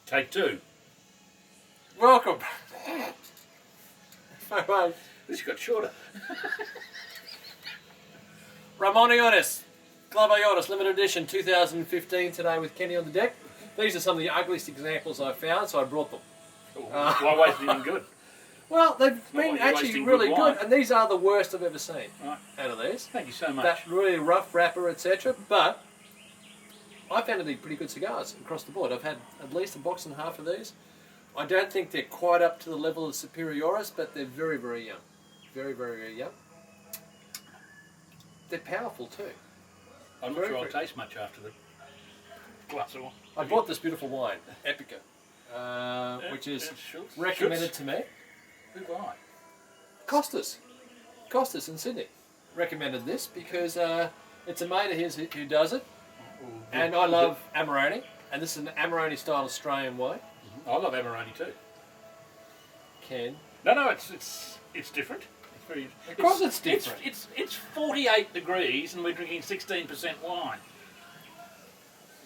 Take two. Welcome. Alright. This got shorter. Ramon Allones, Club Allones, limited edition 2015 today with Kenny on the deck. These are some of the ugliest examples I found, so I brought them. Why waste anything good? Well, they've been like actually wasting really good good, wine. and these are the worst I've ever seen Right. out of these. Thank you so much. That really rough wrapper, etc. But I found to be pretty good cigars across the board. I've had at least a box and a half of these. I don't think they're quite up to the level of Superiores, but they're very, very young. Very, very, very young. They're powerful too. I'm not sure I'll taste much after the glass of wine. I bought this beautiful wine, Epica, which is recommended to me. Who buy? Costas in Sydney recommended this because it's a mate of his who does it, and I love Amarone, and this is an Amarone style Australian wine. I love Amarone too. Ken? No, it's different. It's very. Of course, it's different. It's 48 degrees and we're drinking 16% wine.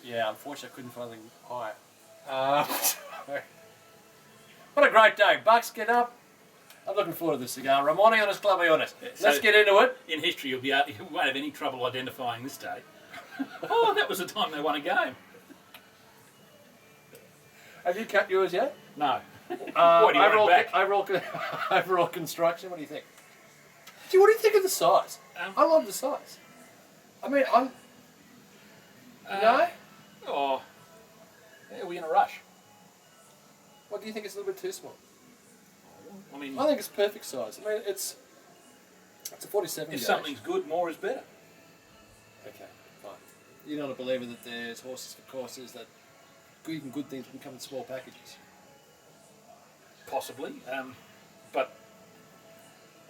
Yeah, unfortunately, I couldn't find anything higher. What a great day, Bucks! Get up. I'm looking forward to this cigar. Ramon Allones, Club Allones. Let's get into it. In history, you won't have any trouble identifying this day. Oh, that was the time they won a game. Have you cut yours yet? No. Why do you want it back? Overall construction. What do you think? Gee, what do you think of the size? I love the size. I mean, no? Oh, yeah, we're in a rush. What do you think? It's a little bit too small. I mean, I think it's perfect size. I mean, it's a 47 if gauge. something's good, more is better. Okay, fine. You're not a believer that there's horses for courses, that even good things can come in small packages. Possibly, but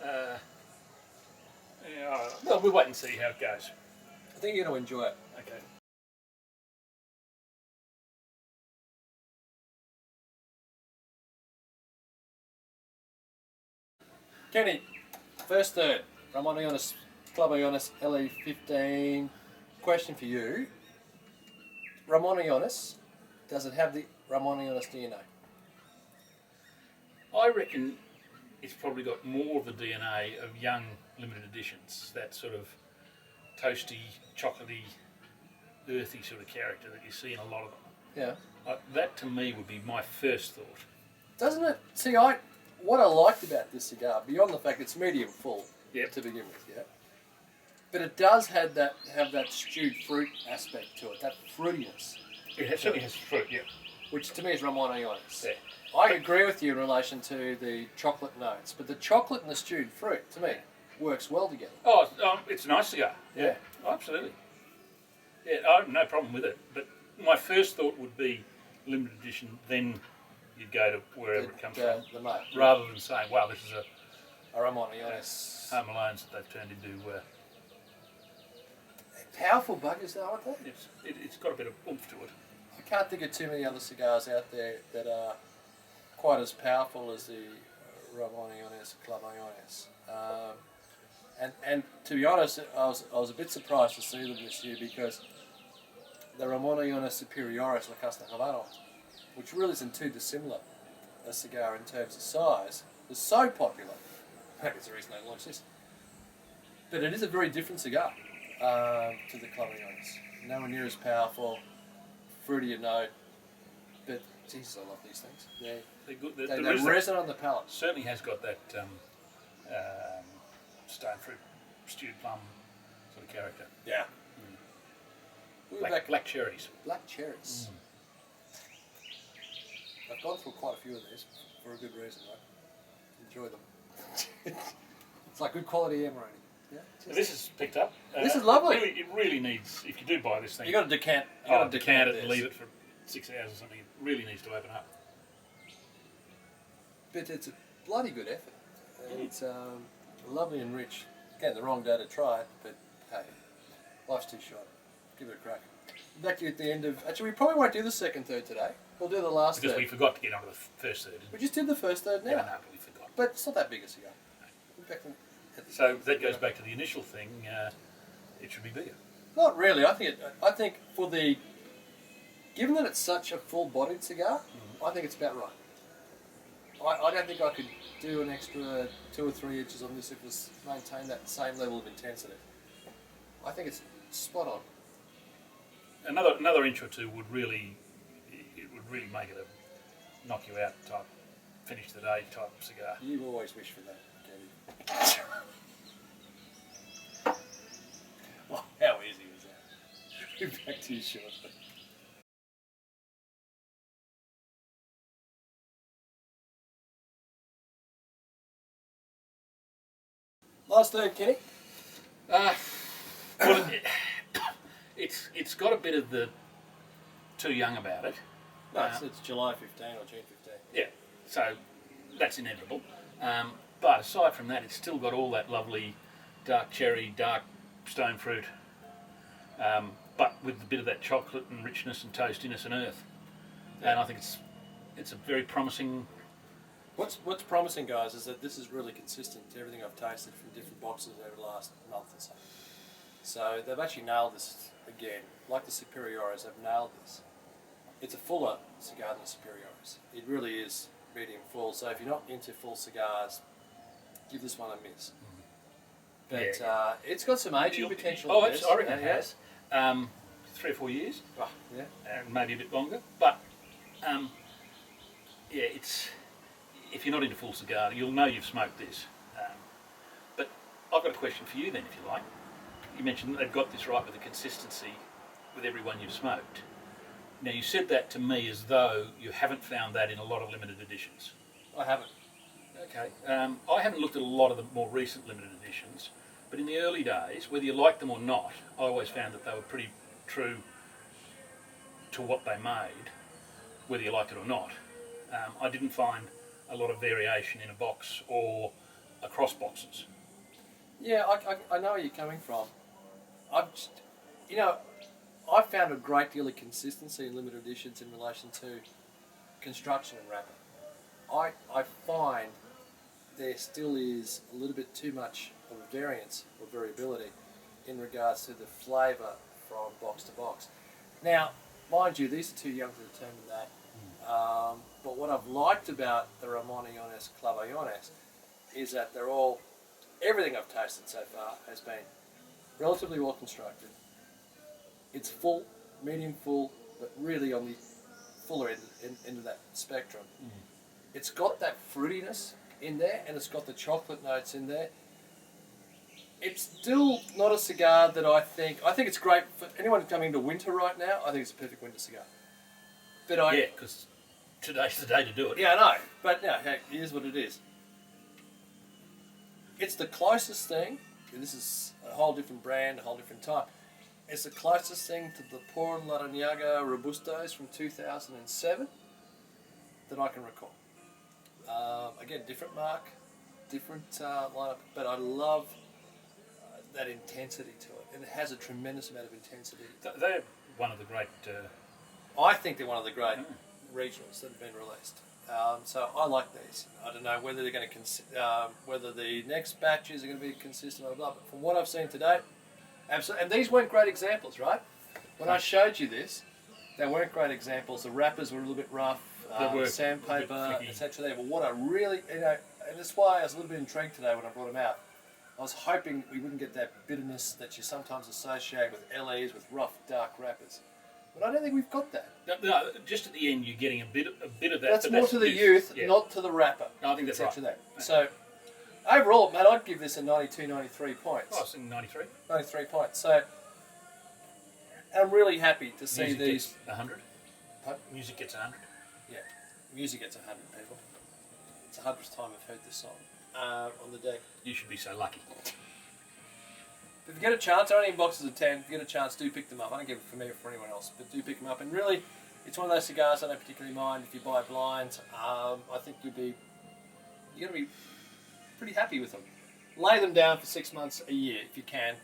yeah, well, we'll wait and see how it goes. I think you're going to enjoy it. Okay. Kenny, first third, Ramon Allones, Club Allones, LE15. Question for you. Ramon Allones, does it have the Ramon Allones DNA? I reckon it's probably got more of the DNA of young limited editions, that sort of toasty, chocolatey, earthy sort of character that you see in a lot of them. Yeah. That to me would be my first thought. Doesn't it? See, what I liked about this cigar, beyond the fact it's medium full to begin with, yeah, but it does have that stewed fruit aspect to it, that fruitiness. It certainly has fruit, yeah. Which to me is Ramon Allones. Yeah. I agree with you in relation to the chocolate notes, but the chocolate and the stewed fruit, to me, works well together. Oh, it's a nice cigar. Yeah. Absolutely. Yeah, I have no problem with it. But my first thought would be limited edition, then you'd go to wherever it comes from. The mate. Rather than saying, wow, this is A Ramon Allones. Allones that they've turned into. Powerful buggers though, aren't they? It's got a bit of oomph to it. I can't think of too many other cigars out there that are quite as powerful as the Ramon Allones, Club Allones. And to be honest, I was a bit surprised to see them this year because the Ramon Allones Superiores La Casta Havana, which really isn't too dissimilar a cigar in terms of size, was so popular. That's the reason they launched this. But it is a very different cigar to the Club Allones. Nowhere near as powerful, fruitier note, but Jesus, I love these things. They're good. They resonate on the palate. Certainly has got that stone fruit, stewed plum sort of character. Yeah. Black cherries. Black cherries. I've gone through quite a few of these for a good reason, though. Enjoy them. It's like good quality Amarone. Yeah. This is picked up. This is lovely. It really needs, if you do buy this thing, You got to decant. decant it and leave it for 6 hours or something. It really needs to open up. But it's a bloody good effort. It's lovely and rich. Again, the wrong day to try it, but hey, life's too short. Give it a crack. Back to you at the end of. Actually, we probably won't do the second third today. We'll do the last Because third. we forgot to get onto the first third. We just did the first third now. Yeah, no, but we forgot. But it's not that big a cigar. In fact, So that goes back to the initial thing. It should be bigger. Not really. I think for the Given that it's such a full-bodied cigar, I think it's about right. I don't think I could do an extra 2 or 3 inches on this if it was maintained that same level of intensity. I think it's spot on. Another inch or two would really make it a knock you out type, finish the day type cigar. You always wish for that, Kenny. Oh, how easy was that? Back to you shortly. Last third, Kenny. Well, it's got a bit of the too young about it. No, it's July 15 or June 15. Yeah, so that's inevitable. But aside from that, it's still got all that lovely dark cherry, dark stone fruit, but with a bit of that chocolate and richness and toastiness and earth. Yeah. And I think it's a very promising. What's promising, guys, is that this is really consistent to everything I've tasted from different boxes over the last month or so. So they've actually nailed this again. Like the Superiores, they've nailed this. It's a fuller cigar than the Superiores. It really is medium full. So if you're not into full cigars, give this one a miss. But Yeah. it's got some aging potential. Oh, in this. I reckon it has. 3 or 4 years, Oh, yeah. and maybe a bit longer. But yeah, it's. If you're not into full cigar, you'll know you've smoked this. But I've got a question for you then, if you like. You mentioned that they've got this right with the consistency with everyone you've smoked. Now, you said that to me as though you haven't found that in a lot of limited editions. I haven't. Okay. I haven't looked at a lot of the more recent limited editions, but in the early days, whether you liked them or not, I always found that they were pretty true to what they made, whether you liked it or not. I didn't find a lot of variation in a box or across boxes. Yeah, I know where you're coming from. I've found a great deal of consistency in limited editions in relation to construction and wrapping. I find there still is a little bit too much of a variance or variability in regards to the flavour from box to box. Now, mind you, these are too young to determine that. But what I've liked about the Ramon Allones Club Allones is that everything I've tasted so far has been relatively well constructed. It's full, medium full, but really on the fuller end of that spectrum. It's got that fruitiness in there, and it's got the chocolate notes in there. It's still not a cigar that I think it's great for anyone coming into winter right now. I think it's a perfect winter cigar. But Yeah, because today's the day to do it. yeah, I know. But no, hey, here's what it is. It's the closest thing. This is a whole different brand, a whole different time. It's the closest thing to the Por Laranaga Robustos from 2007 that I can recall. Again, different mark, different lineup, but I love that intensity to it, and it has a tremendous amount of intensity. They're one of the great. I think they're one of the great regionals that have been released. So I like these. I don't know whether they're going to whether the next batches are going to be consistent or blah. But from what I've seen today, absolutely. And these weren't great examples, right? When I showed you this, they weren't great examples. The wrappers were a little bit rough, sandpaper, etc. There, but what I really, and that's why I was a little bit intrigued today when I brought them out. I was hoping we wouldn't get that bitterness that you sometimes associate with LEs with rough, dark wrappers. But I don't think we've got that. No, just at the end, you're getting a bit of that. That's more to the youth, not to the wrapper. No, I think that's right. That. So, overall, mate, I'd give this a 92, 93 points. Oh, I was thinking 93. 93 points. So, I'm really happy to see Music these. gets 100. Pardon? Music gets 100. Yeah, music gets 100 people. It's the 100th time I've heard this song on the deck. You should be so lucky. If you get a chance, they're only in boxes of 10. If you get a chance, do pick them up. I don't give it for me or for anyone else, but do pick them up. And really, it's one of those cigars I don't particularly mind if you buy blind. I think you're going to be pretty happy with them. Lay them down for 6 months, a year if you can.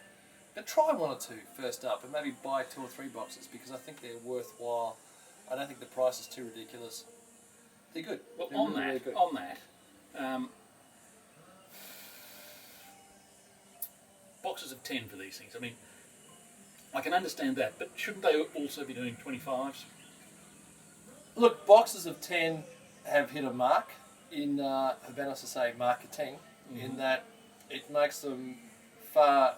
But try 1 or 2 first up, and maybe buy 2 or 3 boxes because I think they're worthwhile. I don't think the price is too ridiculous. They're good. Well, they're really good. on that, boxes of 10 for these things. I mean, I can understand that, but shouldn't they also be doing 25s, Look, boxes of 10 have hit a mark in Habanos to say marketing, in that it makes them a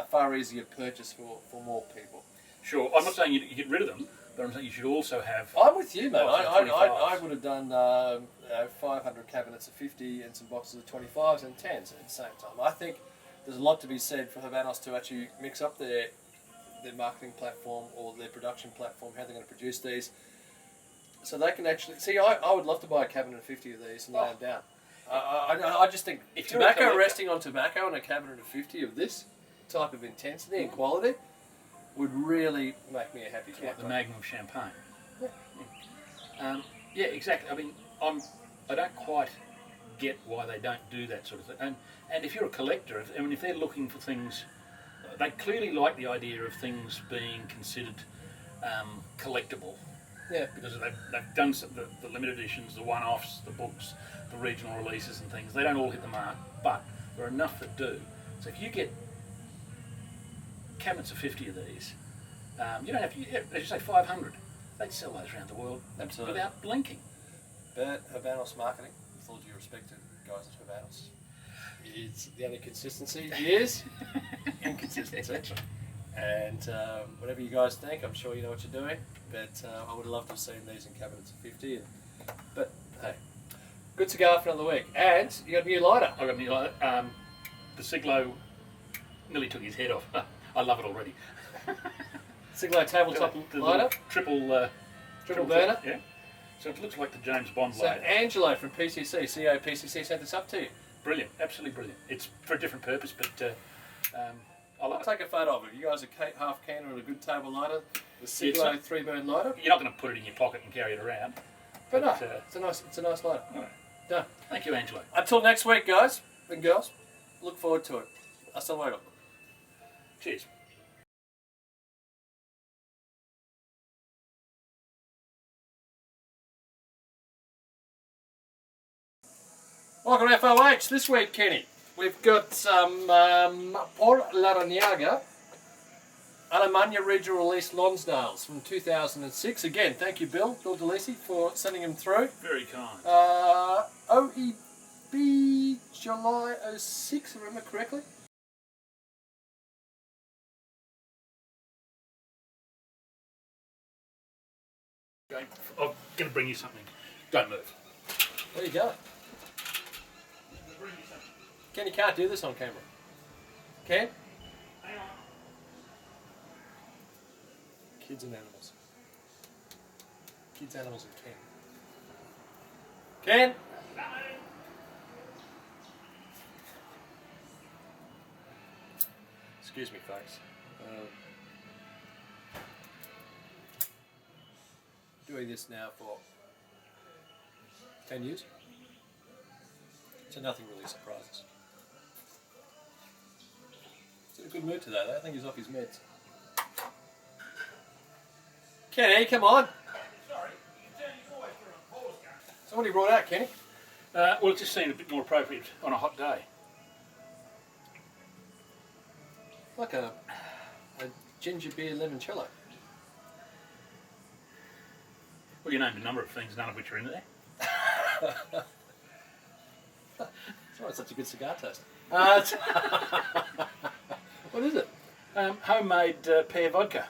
far easier purchase for more people. Sure, I'm not saying you get rid of them, but I'm saying you should also have. I'm with you, mate. boxes of I 25s. would have done 500 cabinets of 50 and some boxes of 25s and 10s at the same time. I think there's a lot to be said for Habanos to actually mix up their marketing platform or their production platform, how they're going to produce these. So they can actually see. I would love to buy a cabinet of 50 of these and lay them down. I just think If you're a tobacco collector- resting on tobacco and a cabinet of 50 of this type of intensity and quality would really make me a happy Like the camper. Magnum champagne. Yeah, exactly. I mean, I don't quite get why they don't do that sort of thing. And if you're a collector, if they're looking for things, they clearly like the idea of things being considered collectible. Yeah. Because they've done the limited editions, the one-offs, the books, the regional releases and things. They don't all hit the mark, but there are enough that do. So if you get cabinets of 50 of these, you don't have to, as you say, 500. They'd sell those around the world Absolutely. without blinking. But Habanos marketing, with all due respect to guys at Habanos, is the only consistency is inconsistency. That's right. And whatever you guys think, I'm sure you know what you're doing. But I would have loved to have seen these in cabinets of 50. But hey, good cigar for another week. And you got a new lighter. I got me like the Siglo nearly took his head off. I love it already. Siglo tabletop The lighter, little triple burner. Yeah. So it looks like the James Bond So lighter. Angelo from PCC, CEO PCC, sent this up to you. Brilliant, absolutely brilliant. It's for a different purpose, but I love I'll it. take a photo of it. You guys are half keen on a good table lighter, the It's Siglo not- 3-burn lighter. You're not going to put it in your pocket and carry it around. But no, But, it's a nice lighter. all right. Done. Thank you, Angelo. Until next week, guys and girls. Look forward to it. Hasta luego. Cheers. Welcome to FOH this week, Kenny. We've got some Por Laranaga Alemania regional release Lonsdales from 2006. Again, thank you, Bill DeLisi, for sending them through. Very kind. OEB July 06, if I remember correctly. I'm going to bring you something. Don't move. There you go. Ken, you can't do this on camera. Ken? Hang on. Kids and animals. Kids, animals, and Ken. Ken? Excuse me, folks. Doing this now for 10 years. So nothing really surprises. He's in a good mood today, though. I think he's off his meds. Kenny, come on. Sorry, you can turn your voice through a pause gun. So what have you brought out, Kenny? Well, it just seemed a bit more appropriate on a hot day. Like a ginger beer limoncello. Well, you named a number of things, none of which are in there. It's not such a good cigar taste. What is it? Homemade pear vodka.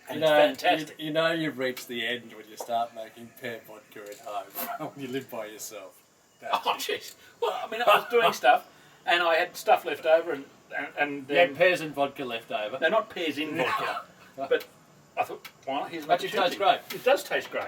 And it's fantastic. You know you've reached the end when you start making pear vodka at home. When you live by yourself. Oh, jeez. Well, I mean, I was doing stuff, and I had stuff left over, and You had pears and vodka left over. they're not pears in vodka, but I thought, why not? Here's an Actually, it tastes opportunity. great. It does taste great.